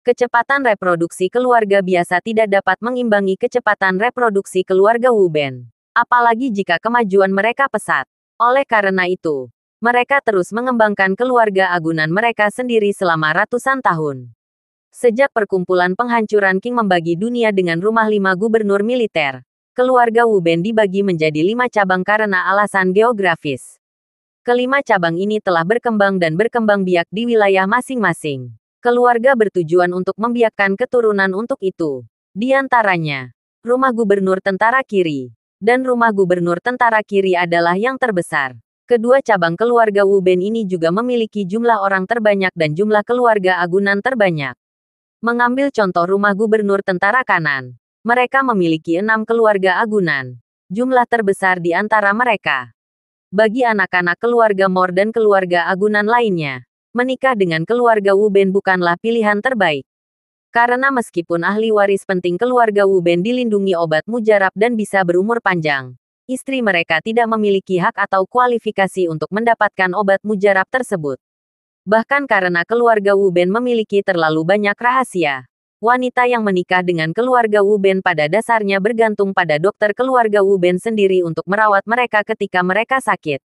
Kecepatan reproduksi keluarga biasa tidak dapat mengimbangi kecepatan reproduksi keluarga Wu Ben. Apalagi jika kemajuan mereka pesat. Oleh karena itu, mereka terus mengembangkan keluarga agunan mereka sendiri selama ratusan tahun. Sejak perkumpulan penghancuran King membagi dunia dengan rumah 5 gubernur militer, keluarga Wu Ben dibagi menjadi 5 cabang karena alasan geografis. Kelima cabang ini telah berkembang dan berkembang biak di wilayah masing-masing. Keluarga bertujuan untuk membiakkan keturunan untuk itu. Di antaranya, rumah gubernur tentara kiri, dan rumah gubernur tentara kiri adalah yang terbesar. Kedua cabang keluarga Wu Ben ini juga memiliki jumlah orang terbanyak dan jumlah keluarga agunan terbanyak. Mengambil contoh rumah gubernur tentara kanan, mereka memiliki 6 keluarga agunan. Jumlah terbesar di antara mereka. Bagi anak-anak keluarga Mor dan keluarga agunan lainnya, menikah dengan keluarga Wu Ben bukanlah pilihan terbaik. Karena meskipun ahli waris penting keluarga Wu Ben dilindungi obat mujarab dan bisa berumur panjang, istri mereka tidak memiliki hak atau kualifikasi untuk mendapatkan obat mujarab tersebut. Bahkan karena keluarga Wu Ben memiliki terlalu banyak rahasia, wanita yang menikah dengan keluarga Wu Ben pada dasarnya bergantung pada dokter keluarga Wu Ben sendiri untuk merawat mereka ketika mereka sakit.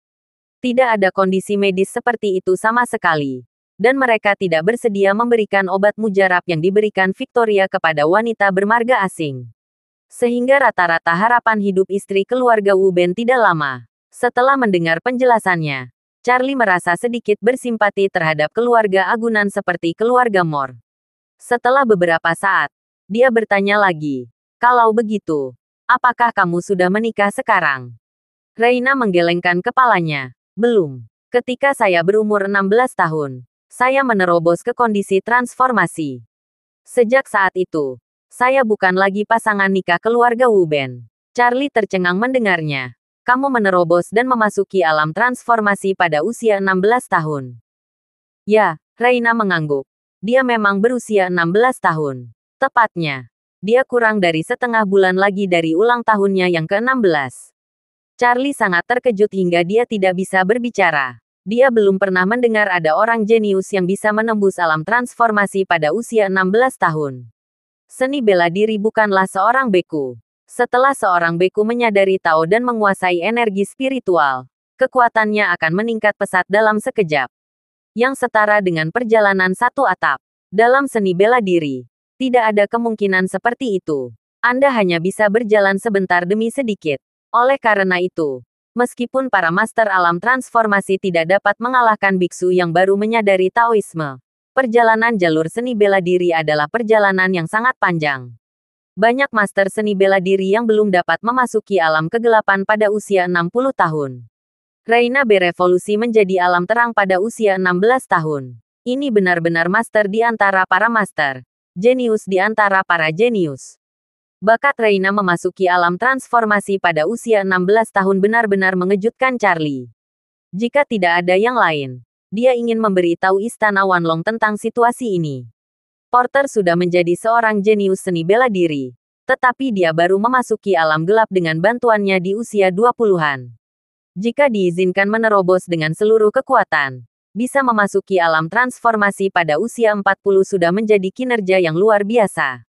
Tidak ada kondisi medis seperti itu sama sekali. Dan mereka tidak bersedia memberikan obat mujarab yang diberikan Victoria kepada wanita bermarga asing. Sehingga rata-rata harapan hidup istri keluarga Wu Ben tidak lama. Setelah mendengar penjelasannya, Charlie merasa sedikit bersimpati terhadap keluarga agunan seperti keluarga Moore. Setelah beberapa saat, dia bertanya lagi, "Kalau begitu, apakah kamu sudah menikah sekarang?" Reina menggelengkan kepalanya. "Belum. Ketika saya berumur 16 tahun, saya menerobos ke kondisi transformasi. Sejak saat itu, saya bukan lagi pasangan nikah keluarga Wu Ben." Charlie tercengang mendengarnya. "Kamu menerobos dan memasuki alam transformasi pada usia 16 tahun. Ya, Reina mengangguk. Dia memang berusia 16 tahun. Tepatnya, dia kurang dari setengah bulan lagi dari ulang tahunnya yang ke-16. Charlie sangat terkejut hingga dia tidak bisa berbicara. Dia belum pernah mendengar ada orang jenius yang bisa menembus alam transformasi pada usia 16 tahun. Seni bela diri bukanlah seorang beku. Setelah seorang beku menyadari Tao dan menguasai energi spiritual, kekuatannya akan meningkat pesat dalam sekejap. Yang setara dengan perjalanan satu atap. Dalam seni bela diri, tidak ada kemungkinan seperti itu. Anda hanya bisa berjalan sebentar demi sedikit. Oleh karena itu, meskipun para master alam transformasi tidak dapat mengalahkan biksu yang baru menyadari Taoisme, perjalanan jalur seni bela diri adalah perjalanan yang sangat panjang. Banyak master seni bela diri yang belum dapat memasuki alam kegelapan pada usia 60 tahun. Reina berevolusi menjadi alam terang pada usia 16 tahun. Ini benar-benar master di antara para master. Jenius di antara para jenius. Bakat Reina memasuki alam transformasi pada usia 16 tahun benar-benar mengejutkan Charlie. Jika tidak ada yang lain, dia ingin memberitahu Istana Wanlong tentang situasi ini. Porter sudah menjadi seorang jenius seni bela diri, tetapi dia baru memasuki alam gelap dengan bantuannya di usia 20-an. Jika diizinkan menerobos dengan seluruh kekuatan, bisa memasuki alam transformasi pada usia 40 sudah menjadi kinerja yang luar biasa.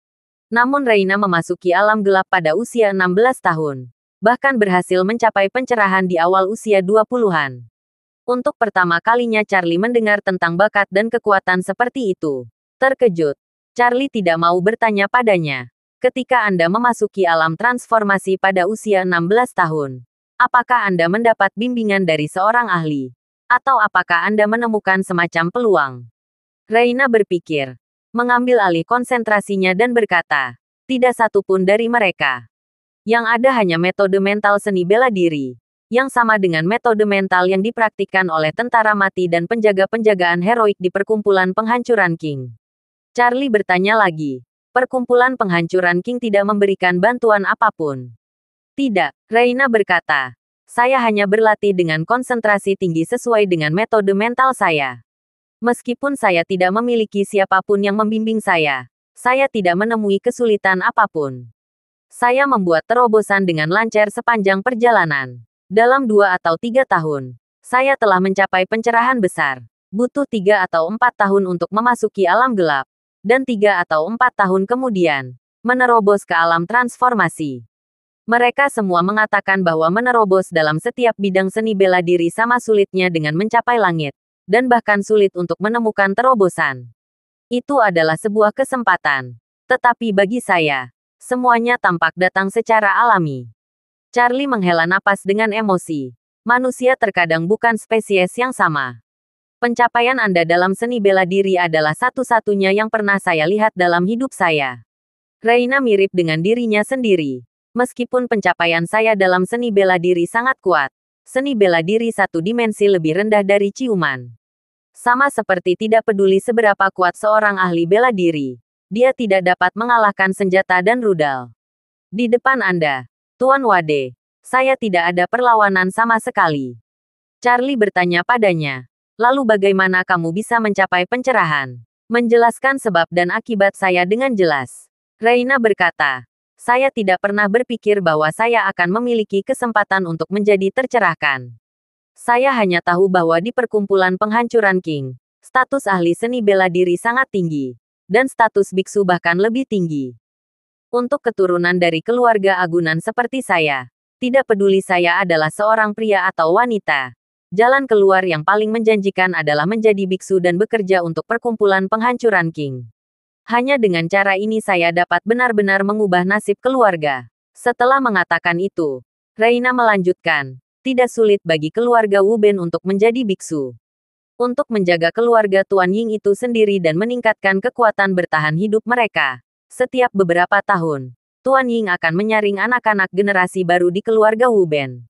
Namun Reina memasuki alam gelap pada usia 16 tahun, bahkan berhasil mencapai pencerahan di awal usia 20-an. Untuk pertama kalinya Charlie mendengar tentang bakat dan kekuatan seperti itu. Terkejut, Charlie tidak mau bertanya padanya. Ketika Anda memasuki alam transformasi pada usia 16 tahun, apakah Anda mendapat bimbingan dari seorang ahli? Atau apakah Anda menemukan semacam peluang? Reina berpikir, mengambil alih konsentrasinya dan berkata, tidak satu pun dari mereka. Yang ada hanya metode mental seni bela diri, yang sama dengan metode mental yang dipraktikkan oleh tentara mati dan penjaga-penjagaan heroik di perkumpulan penghancuran King. Charlie bertanya lagi, perkumpulan penghancuran King tidak memberikan bantuan apapun. Tidak, Reina berkata. Saya hanya berlatih dengan konsentrasi tinggi sesuai dengan metode mental saya. Meskipun saya tidak memiliki siapapun yang membimbing saya tidak menemui kesulitan apapun. Saya membuat terobosan dengan lancar sepanjang perjalanan. Dalam 2 atau 3 tahun, saya telah mencapai pencerahan besar. Butuh 3 atau 4 tahun untuk memasuki alam gelap. Dan 3 atau 4 tahun kemudian, menerobos ke alam transformasi. Mereka semua mengatakan bahwa menerobos dalam setiap bidang seni bela diri sama sulitnya dengan mencapai langit, dan bahkan sulit untuk menemukan terobosan. Itu adalah sebuah kesempatan. Tetapi bagi saya, semuanya tampak datang secara alami. Charlie menghela napas dengan emosi. Manusia terkadang bukan spesies yang sama. Pencapaian Anda dalam seni bela diri adalah satu-satunya yang pernah saya lihat dalam hidup saya. Reina mirip dengan dirinya sendiri. Meskipun pencapaian saya dalam seni bela diri sangat kuat, seni bela diri satu dimensi lebih rendah dari ciuman. Sama seperti tidak peduli seberapa kuat seorang ahli bela diri, dia tidak dapat mengalahkan senjata dan rudal. Di depan Anda, Tuan Wade, saya tidak ada perlawanan sama sekali. Charlie bertanya padanya. Lalu bagaimana kamu bisa mencapai pencerahan? Menjelaskan sebab dan akibat saya dengan jelas. Reina berkata, saya tidak pernah berpikir bahwa saya akan memiliki kesempatan untuk menjadi tercerahkan. Saya hanya tahu bahwa di perkumpulan penghancuran King, status ahli seni bela diri sangat tinggi, dan status biksu bahkan lebih tinggi. Untuk keturunan dari keluarga agunan seperti saya, tidak peduli saya adalah seorang pria atau wanita. Jalan keluar yang paling menjanjikan adalah menjadi biksu dan bekerja untuk perkumpulan penghancuran King. Hanya dengan cara ini saya dapat benar-benar mengubah nasib keluarga. Setelah mengatakan itu, Reina melanjutkan, tidak sulit bagi keluarga Wu Ben untuk menjadi biksu. Untuk menjaga keluarga Tuan Ying itu sendiri dan meningkatkan kekuatan bertahan hidup mereka. Setiap beberapa tahun, Tuan Ying akan menyaring anak-anak generasi baru di keluarga Wu Ben.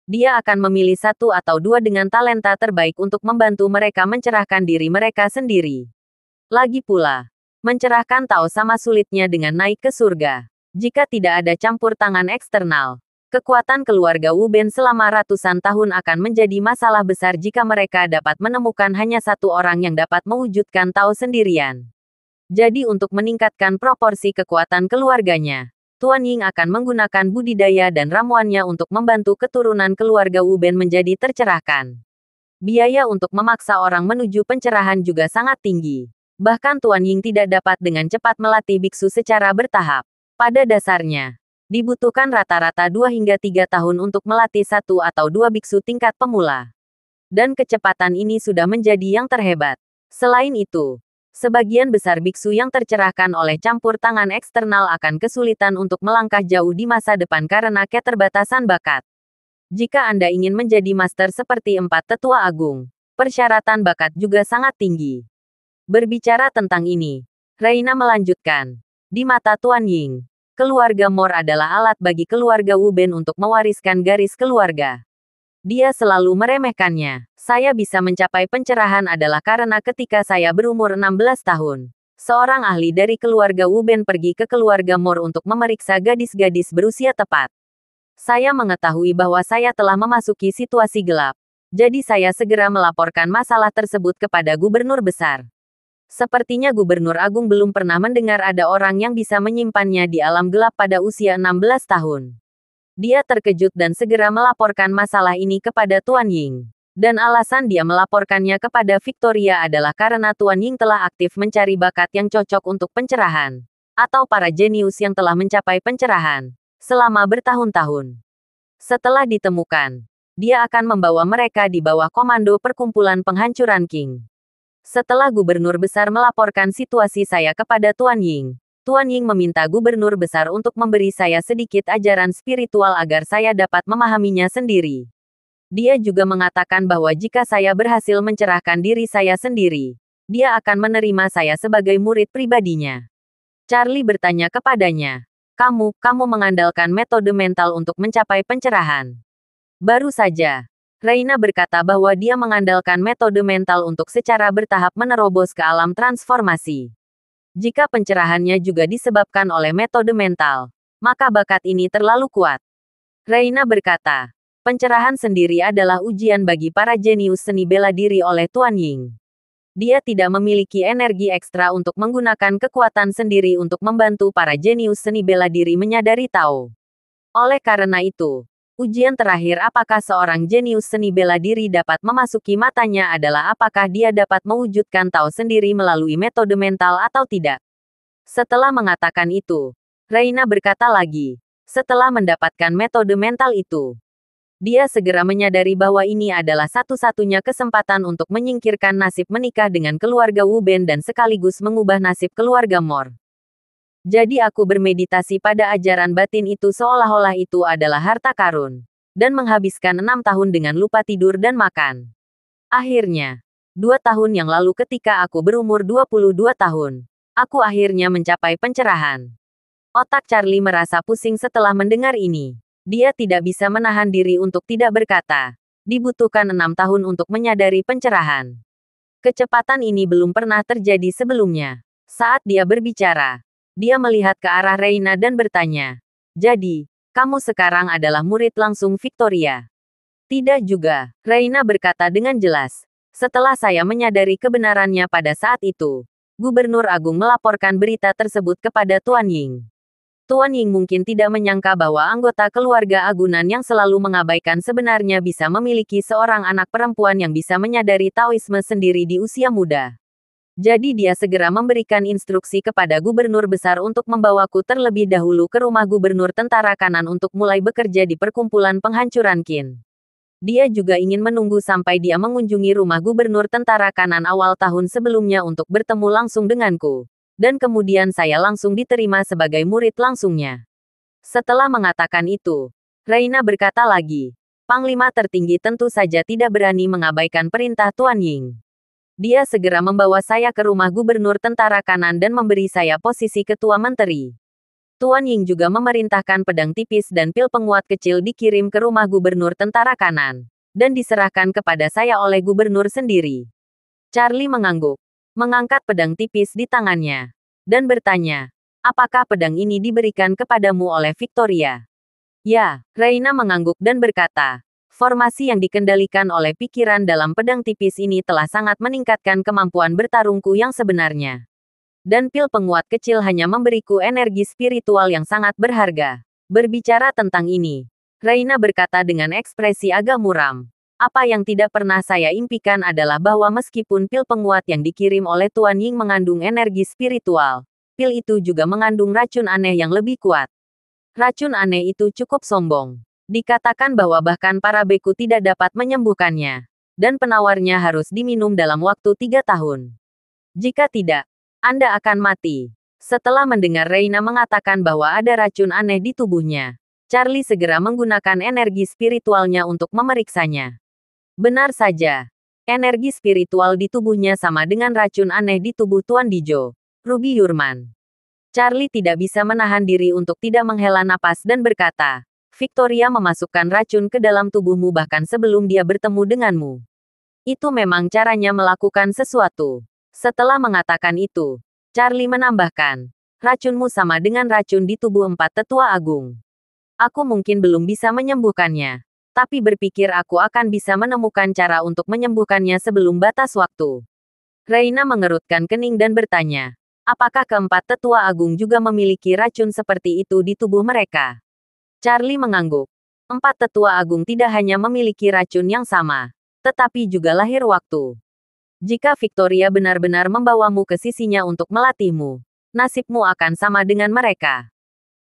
Dia akan memilih satu atau dua dengan talenta terbaik untuk membantu mereka mencerahkan diri mereka sendiri. Lagi pula, mencerahkan Tao sama sulitnya dengan naik ke surga. Jika tidak ada campur tangan eksternal, kekuatan keluarga Wu Ben selama ratusan tahun akan menjadi masalah besar jika mereka dapat menemukan hanya satu orang yang dapat mewujudkan Tao sendirian. Jadi untuk meningkatkan proporsi kekuatan keluarganya, Tuan Ying akan menggunakan budidaya dan ramuannya untuk membantu keturunan keluarga Wu Ben menjadi tercerahkan. Biaya untuk memaksa orang menuju pencerahan juga sangat tinggi. Bahkan Tuan Ying tidak dapat dengan cepat melatih biksu secara bertahap. Pada dasarnya, dibutuhkan rata-rata 2 hingga 3 tahun untuk melatih satu atau dua biksu tingkat pemula. Dan kecepatan ini sudah menjadi yang terhebat. Selain itu, sebagian besar biksu yang tercerahkan oleh campur tangan eksternal akan kesulitan untuk melangkah jauh di masa depan karena keterbatasan bakat. Jika Anda ingin menjadi master seperti 4 tetua agung, persyaratan bakat juga sangat tinggi. Berbicara tentang ini, Reina melanjutkan. Di mata Tuan Ying, keluarga Mor adalah alat bagi keluarga Wu Ben untuk mewariskan garis keluarga. Dia selalu meremehkannya. Saya bisa mencapai pencerahan adalah karena ketika saya berumur 16 tahun, seorang ahli dari keluarga Wu Ben pergi ke keluarga Mor untuk memeriksa gadis-gadis berusia tepat. Saya mengetahui bahwa saya telah memasuki situasi gelap. Jadi saya segera melaporkan masalah tersebut kepada gubernur besar. Sepertinya Gubernur Agung belum pernah mendengar ada orang yang bisa menyimpannya di alam gelap pada usia 16 tahun. Dia terkejut dan segera melaporkan masalah ini kepada Tuan Ying. Dan alasan dia melaporkannya kepada Victoria adalah karena Tuan Ying telah aktif mencari bakat yang cocok untuk pencerahan. Atau para jenius yang telah mencapai pencerahan selama bertahun-tahun. Setelah ditemukan, dia akan membawa mereka di bawah komando perkumpulan penghancuran King. Setelah gubernur besar melaporkan situasi saya kepada Tuan Ying meminta gubernur besar untuk memberi saya sedikit ajaran spiritual agar saya dapat memahaminya sendiri. Dia juga mengatakan bahwa jika saya berhasil mencerahkan diri saya sendiri, dia akan menerima saya sebagai murid pribadinya. Charlie bertanya kepadanya, kamu mengandalkan metode mental untuk mencapai pencerahan. Baru saja, Reina berkata bahwa dia mengandalkan metode mental untuk secara bertahap menerobos ke alam transformasi. Jika pencerahannya juga disebabkan oleh metode mental, maka bakat ini terlalu kuat. Reina berkata, pencerahan sendiri adalah ujian bagi para jenius seni bela diri oleh Tuan Ying. Dia tidak memiliki energi ekstra untuk menggunakan kekuatan sendiri untuk membantu para jenius seni bela diri menyadari Tao. Oleh karena itu, ujian terakhir apakah seorang jenius seni bela diri dapat memasuki matanya adalah apakah dia dapat mewujudkan Tao sendiri melalui metode mental atau tidak. Setelah mengatakan itu, Reina berkata lagi, setelah mendapatkan metode mental itu, dia segera menyadari bahwa ini adalah satu-satunya kesempatan untuk menyingkirkan nasib menikah dengan keluarga Wu Ben dan sekaligus mengubah nasib keluarga Mor. Jadi aku bermeditasi pada ajaran batin itu seolah-olah itu adalah harta karun. Dan menghabiskan 6 tahun dengan lupa tidur dan makan. Akhirnya, 2 tahun yang lalu ketika aku berumur 22 tahun, aku akhirnya mencapai pencerahan. Otak Charlie merasa pusing setelah mendengar ini. Dia tidak bisa menahan diri untuk tidak berkata. Dibutuhkan 6 tahun untuk menyadari pencerahan. Kecepatan ini belum pernah terjadi sebelumnya. Saat dia berbicara, dia melihat ke arah Reina dan bertanya, jadi, kamu sekarang adalah murid langsung Victoria. Tidak juga, Reina berkata dengan jelas. Setelah saya menyadari kebenarannya pada saat itu, Gubernur Agung melaporkan berita tersebut kepada Tuan Ying. Tuan Ying mungkin tidak menyangka bahwa anggota keluarga agunan yang selalu mengabaikan sebenarnya bisa memiliki seorang anak perempuan yang bisa menyadari Taoisme sendiri di usia muda. Jadi dia segera memberikan instruksi kepada gubernur besar untuk membawaku terlebih dahulu ke rumah gubernur tentara kanan untuk mulai bekerja di perkumpulan penghancuran Qin. Dia juga ingin menunggu sampai dia mengunjungi rumah gubernur tentara kanan awal tahun sebelumnya untuk bertemu langsung denganku. Dan kemudian saya langsung diterima sebagai murid langsungnya. Setelah mengatakan itu, Reina berkata lagi, Panglima tertinggi tentu saja tidak berani mengabaikan perintah Tuan Ying. Dia segera membawa saya ke rumah gubernur tentara kanan dan memberi saya posisi ketua menteri. Tuan Ying juga memerintahkan pedang tipis dan pil penguat kecil dikirim ke rumah gubernur tentara kanan, dan diserahkan kepada saya oleh gubernur sendiri. Charlie mengangguk, mengangkat pedang tipis di tangannya, dan bertanya, apakah pedang ini diberikan kepadamu oleh Victoria? Ya, Reina mengangguk dan berkata, formasi yang dikendalikan oleh pikiran dalam pedang tipis ini telah sangat meningkatkan kemampuan bertarungku yang sebenarnya. Dan pil penguat kecil hanya memberiku energi spiritual yang sangat berharga. Berbicara tentang ini, Reina berkata dengan ekspresi agak muram. Apa yang tidak pernah saya impikan adalah bahwa meskipun pil penguat yang dikirim oleh Tuan Ying mengandung energi spiritual, pil itu juga mengandung racun aneh yang lebih kuat. Racun aneh itu cukup sombong. Dikatakan bahwa bahkan para beku tidak dapat menyembuhkannya, dan penawarnya harus diminum dalam waktu 3 tahun. Jika tidak, Anda akan mati. Setelah mendengar Reina mengatakan bahwa ada racun aneh di tubuhnya, Charlie segera menggunakan energi spiritualnya untuk memeriksanya. Benar saja, energi spiritual di tubuhnya sama dengan racun aneh di tubuh Tuan Dijo, Ruby Yurman. Charlie tidak bisa menahan diri untuk tidak menghela napas dan berkata, Victoria memasukkan racun ke dalam tubuhmu bahkan sebelum dia bertemu denganmu. Itu memang caranya melakukan sesuatu. Setelah mengatakan itu, Charlie menambahkan, racunmu sama dengan racun di tubuh 4 tetua agung. Aku mungkin belum bisa menyembuhkannya, tapi berpikir aku akan bisa menemukan cara untuk menyembuhkannya sebelum batas waktu. Reina mengerutkan kening dan bertanya, apakah keempat tetua agung juga memiliki racun seperti itu di tubuh mereka? Charlie mengangguk. 4 tetua agung tidak hanya memiliki racun yang sama, tetapi juga lahir waktu. Jika Victoria benar-benar membawamu ke sisinya untuk melatihmu, nasibmu akan sama dengan mereka.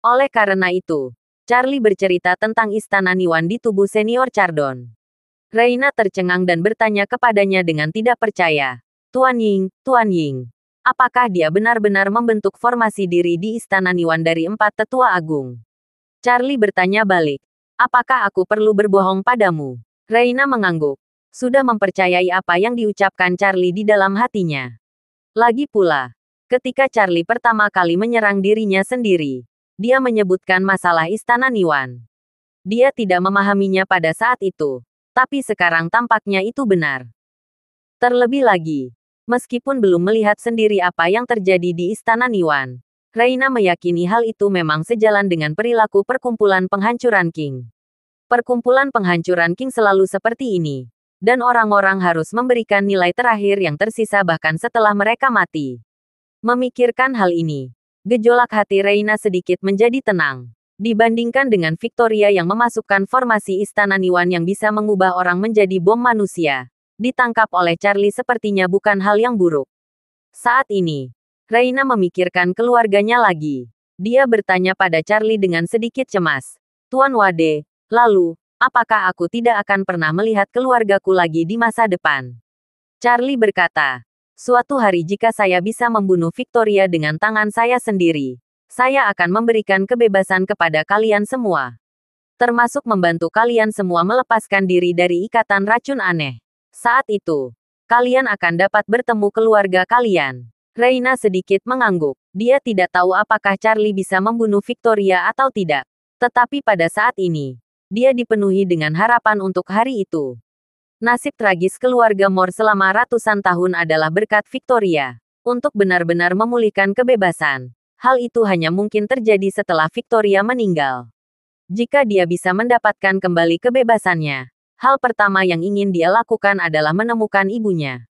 Oleh karena itu, Charlie bercerita tentang istana Niwan di tubuh senior Chardon. Reina tercengang dan bertanya kepadanya dengan tidak percaya. Tuan Ying, apakah dia benar-benar membentuk formasi diri di istana Niwan dari 4 tetua agung? Charlie bertanya balik. Apakah aku perlu berbohong padamu? Reina mengangguk. Sudah mempercayai apa yang diucapkan Charlie di dalam hatinya. Lagi pula, ketika Charlie pertama kali menyerang dirinya sendiri, dia menyebutkan masalah istana Niwan. Dia tidak memahaminya pada saat itu, tapi sekarang tampaknya itu benar. Terlebih lagi, meskipun belum melihat sendiri apa yang terjadi di istana Niwan, Reina meyakini hal itu memang sejalan dengan perilaku perkumpulan penghancuran King. Perkumpulan penghancuran King selalu seperti ini. Dan orang-orang harus memberikan nilai terakhir yang tersisa bahkan setelah mereka mati. Memikirkan hal ini, gejolak hati Reina sedikit menjadi tenang. Dibandingkan dengan Victoria yang memasukkan formasi istana Niwan yang bisa mengubah orang menjadi bom manusia, ditangkap oleh Charlie sepertinya bukan hal yang buruk. Saat ini, Reina memikirkan keluarganya lagi. Dia bertanya pada Charlie dengan sedikit cemas. Tuan Wade, lalu, apakah aku tidak akan pernah melihat keluargaku lagi di masa depan? Charlie berkata, suatu hari jika saya bisa membunuh Victoria dengan tangan saya sendiri, saya akan memberikan kebebasan kepada kalian semua. Termasuk membantu kalian semua melepaskan diri dari ikatan racun aneh. Saat itu, kalian akan dapat bertemu keluarga kalian. Reina sedikit mengangguk. Dia tidak tahu apakah Charlie bisa membunuh Victoria atau tidak. Tetapi pada saat ini, dia dipenuhi dengan harapan untuk hari itu. Nasib tragis keluarga Moore selama ratusan tahun adalah berkat Victoria. Untuk benar-benar memulihkan kebebasan, hal itu hanya mungkin terjadi setelah Victoria meninggal. Jika dia bisa mendapatkan kembali kebebasannya, hal pertama yang ingin dia lakukan adalah menemukan ibunya.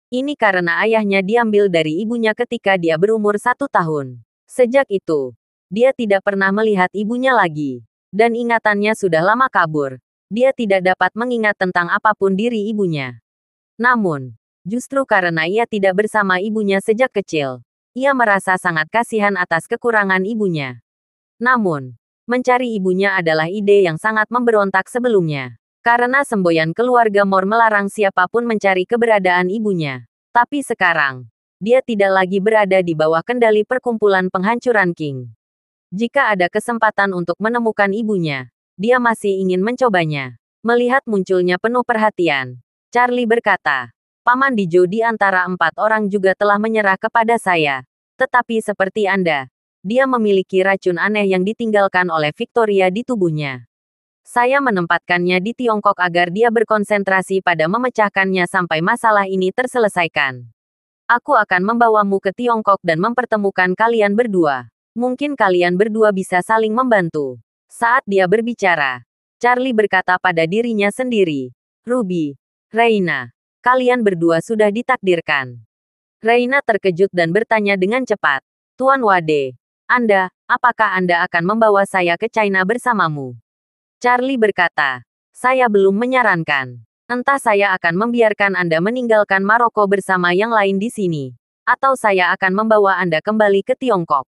Ini karena ayahnya diambil dari ibunya ketika dia berumur 1 tahun. Sejak itu, dia tidak pernah melihat ibunya lagi. Dan ingatannya sudah lama kabur. Dia tidak dapat mengingat tentang apapun diri ibunya. Namun, justru karena ia tidak bersama ibunya sejak kecil, ia merasa sangat kasihan atas kekurangan ibunya. Namun, mencari ibunya adalah ide yang sangat memberontak sebelumnya. Karena semboyan keluarga Moore melarang siapapun mencari keberadaan ibunya. Tapi sekarang, dia tidak lagi berada di bawah kendali perkumpulan penghancuran King. Jika ada kesempatan untuk menemukan ibunya, dia masih ingin mencobanya. Melihat munculnya penuh perhatian, Charlie berkata, Paman Dijo di antara 4 orang juga telah menyerah kepada saya. Tetapi seperti Anda, dia memiliki racun aneh yang ditinggalkan oleh Victoria di tubuhnya. Saya menempatkannya di Tiongkok agar dia berkonsentrasi pada memecahkannya sampai masalah ini terselesaikan. Aku akan membawamu ke Tiongkok dan mempertemukan kalian berdua. Mungkin kalian berdua bisa saling membantu. Saat dia berbicara, Charlie berkata pada dirinya sendiri, Ruby, Reina, kalian berdua sudah ditakdirkan. Reina terkejut dan bertanya dengan cepat, Tuan Wade, apakah Anda akan membawa saya ke China bersamamu? Charlie berkata, saya belum menyarankan. Entah saya akan membiarkan Anda meninggalkan Maroko bersama yang lain di sini, atau saya akan membawa Anda kembali ke Tiongkok.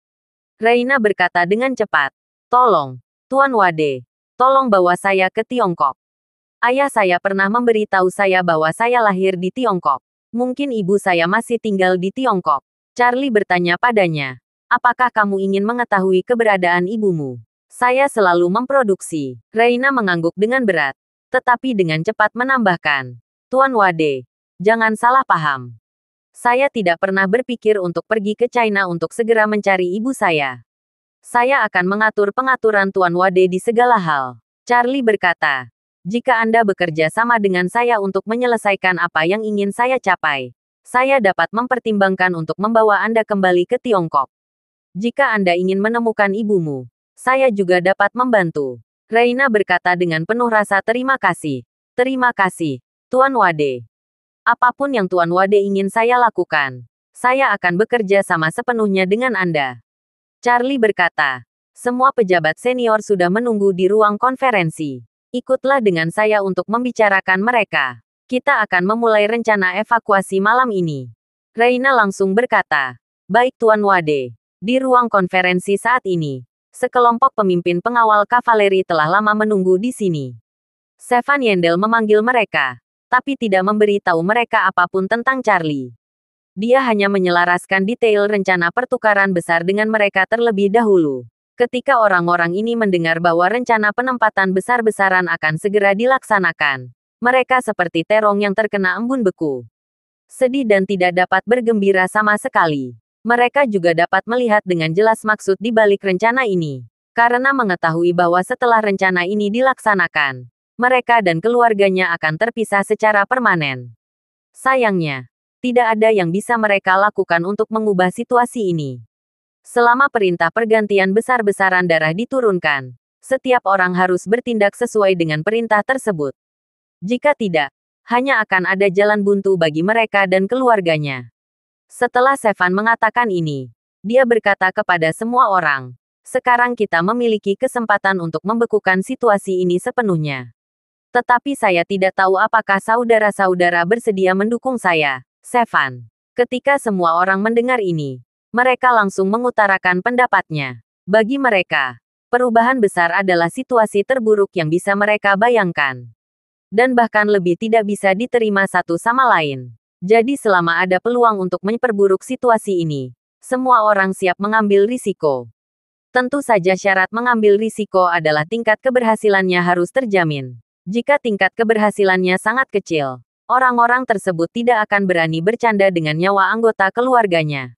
Reina berkata dengan cepat, tolong, Tuan Wade, tolong bawa saya ke Tiongkok. Ayah saya pernah memberitahu saya bahwa saya lahir di Tiongkok. Mungkin ibu saya masih tinggal di Tiongkok. Charlie bertanya padanya, apakah kamu ingin mengetahui keberadaan ibumu? Saya selalu memproduksi. Reina mengangguk dengan berat, tetapi dengan cepat menambahkan, Tuan Wade, jangan salah paham. Saya tidak pernah berpikir untuk pergi ke China untuk segera mencari ibu saya. Saya akan mengatur pengaturan Tuan Wade di segala hal. Charlie berkata, jika Anda bekerja sama dengan saya untuk menyelesaikan apa yang ingin saya capai, saya dapat mempertimbangkan untuk membawa Anda kembali ke Tiongkok. Jika Anda ingin menemukan ibumu, saya juga dapat membantu. Reina berkata dengan penuh rasa terima kasih. Terima kasih, Tuan Wade. Apapun yang Tuan Wade ingin saya lakukan, saya akan bekerja sama sepenuhnya dengan Anda. Charlie berkata, semua pejabat senior sudah menunggu di ruang konferensi. Ikutlah dengan saya untuk membicarakan mereka. Kita akan memulai rencana evakuasi malam ini. Reina langsung berkata, baik Tuan Wade. Di ruang konferensi saat ini, sekelompok pemimpin pengawal kavaleri telah lama menunggu di sini. Sevan Yendel memanggil mereka, tapi tidak memberitahu mereka apapun tentang Charlie. Dia hanya menyelaraskan detail rencana pertukaran besar dengan mereka terlebih dahulu. Ketika orang-orang ini mendengar bahwa rencana penempatan besar-besaran akan segera dilaksanakan, mereka seperti terong yang terkena embun beku. Sedih dan tidak dapat bergembira sama sekali. Mereka juga dapat melihat dengan jelas maksud di balik rencana ini. Karena mengetahui bahwa setelah rencana ini dilaksanakan, mereka dan keluarganya akan terpisah secara permanen. Sayangnya, tidak ada yang bisa mereka lakukan untuk mengubah situasi ini. Selama perintah pergantian besar-besaran darah diturunkan, setiap orang harus bertindak sesuai dengan perintah tersebut. Jika tidak, hanya akan ada jalan buntu bagi mereka dan keluarganya. Setelah Sevan mengatakan ini, dia berkata kepada semua orang, sekarang kita memiliki kesempatan untuk membekukan situasi ini sepenuhnya. Tetapi saya tidak tahu apakah saudara-saudara bersedia mendukung saya, Sevan. Ketika semua orang mendengar ini, mereka langsung mengutarakan pendapatnya. Bagi mereka, perubahan besar adalah situasi terburuk yang bisa mereka bayangkan. Dan bahkan lebih tidak bisa diterima satu sama lain. Jadi selama ada peluang untuk memperburuk situasi ini, semua orang siap mengambil risiko. Tentu saja syarat mengambil risiko adalah tingkat keberhasilannya harus terjamin. Jika tingkat keberhasilannya sangat kecil, orang-orang tersebut tidak akan berani bercanda dengan nyawa anggota keluarganya.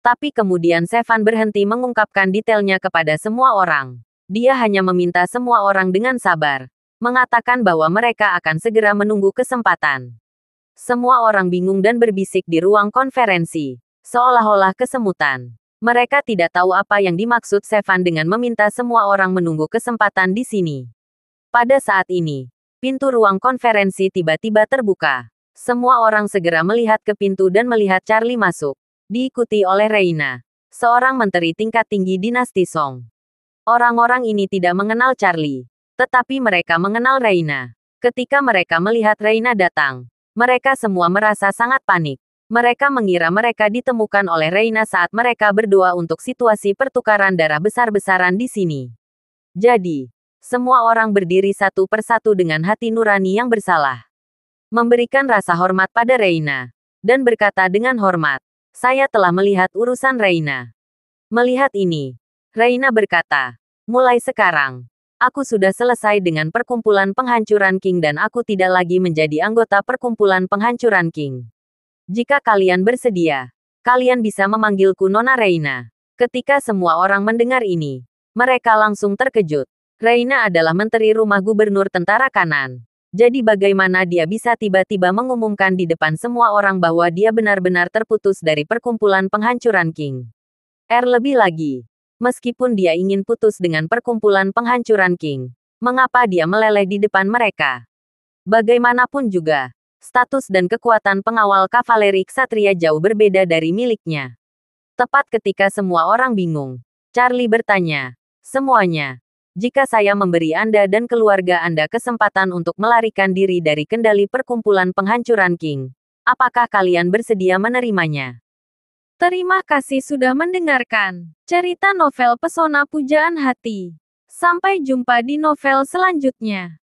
Tapi kemudian Sevan berhenti mengungkapkan detailnya kepada semua orang. Dia hanya meminta semua orang dengan sabar, mengatakan bahwa mereka akan segera menunggu kesempatan. Semua orang bingung dan berbisik di ruang konferensi, seolah-olah kesemutan. Mereka tidak tahu apa yang dimaksud Sevan dengan meminta semua orang menunggu kesempatan di sini. Pada saat ini, pintu ruang konferensi tiba-tiba terbuka. Semua orang segera melihat ke pintu dan melihat Charlie masuk, diikuti oleh Reina, seorang menteri tingkat tinggi dinasti Song. Orang-orang ini tidak mengenal Charlie, tetapi mereka mengenal Reina. Ketika mereka melihat Reina datang, mereka semua merasa sangat panik. Mereka mengira mereka ditemukan oleh Reina saat mereka berdoa untuk situasi pertukaran darah besar-besaran di sini. Jadi, semua orang berdiri satu persatu dengan hati nurani yang bersalah. Memberikan rasa hormat pada Reina. Dan berkata dengan hormat, saya telah melihat urusan Reina. Melihat ini, Reina berkata, mulai sekarang, Aku sudah selesai dengan perkumpulan penghancuran King dan aku tidak lagi menjadi anggota perkumpulan penghancuran King. Jika kalian bersedia, kalian bisa memanggilku Nona Reina. Ketika semua orang mendengar ini, mereka langsung terkejut. Reina adalah menteri rumah gubernur tentara kanan. Jadi bagaimana dia bisa tiba-tiba mengumumkan di depan semua orang bahwa dia benar-benar terputus dari perkumpulan penghancuran King? Lebih lagi. Meskipun dia ingin putus dengan perkumpulan penghancuran King, mengapa dia meleleh di depan mereka? Bagaimanapun juga, status dan kekuatan pengawal kavaleri ksatria jauh berbeda dari miliknya. Tepat ketika semua orang bingung, Charlie bertanya, "Semuanya, jika saya memberi Anda dan keluarga Anda kesempatan untuk melarikan diri dari kendali perkumpulan penghancuran King, apakah kalian bersedia menerimanya?" Terima kasih sudah mendengarkan cerita novel Pesona Pujaan Hati. Sampai jumpa di novel selanjutnya.